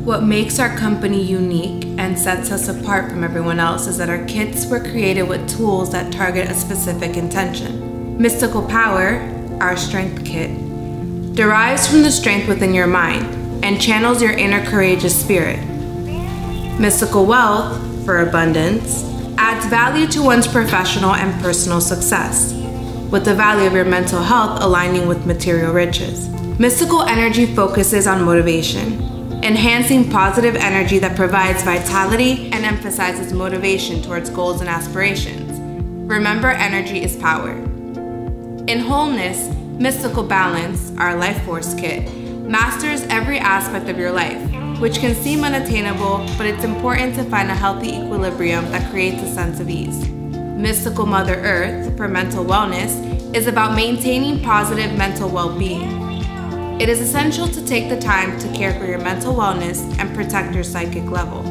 What makes our company unique and sets us apart from everyone else is that our kits were created with tools that target a specific intention. Mystical Power, our strength kit, derives from the strength within your mind and channels your inner courageous spirit. Mystical Wealth, for abundance, adds value to one's professional and personal success, with the value of your mental health aligning with material riches. Mystical Energy focuses on motivation, enhancing positive energy that provides vitality and emphasizes motivation towards goals and aspirations. Remember, energy is power. In Wholeness, Mystical Balance, our Life Force kit, masters every aspect of your life, which can seem unattainable, but it's important to find a healthy equilibrium that creates a sense of ease. Mystical Mother Earth, for mental wellness, is about maintaining positive mental well-being. It is essential to take the time to care for your mental wellness and protect your psychic level.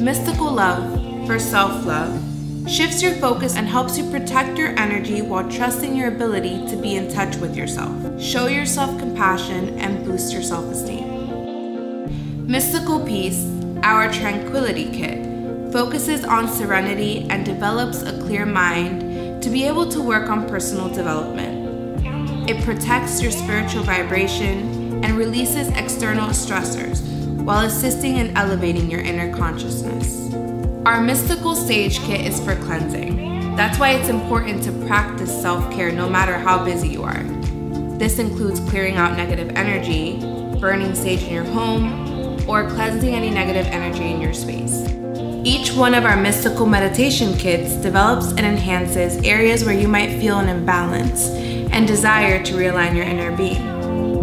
Mystical Love, for self-love, shifts your focus and helps you protect your energy while trusting your ability to be in touch with yourself. Show yourself compassion and boost your self-esteem. Mystical Peace, our Tranquility kit, focuses on serenity and develops a clear mind to be able to work on personal development. It protects your spiritual vibration and releases external stressors while assisting in elevating your inner consciousness. Our Mystical Sage kit is for cleansing. That's why it's important to practice self-care no matter how busy you are. This includes clearing out negative energy, burning sage in your home, or cleansing any negative energy in your space. Each one of our mystical meditation kits develops and enhances areas where you might feel an imbalance and desire to realign your inner being.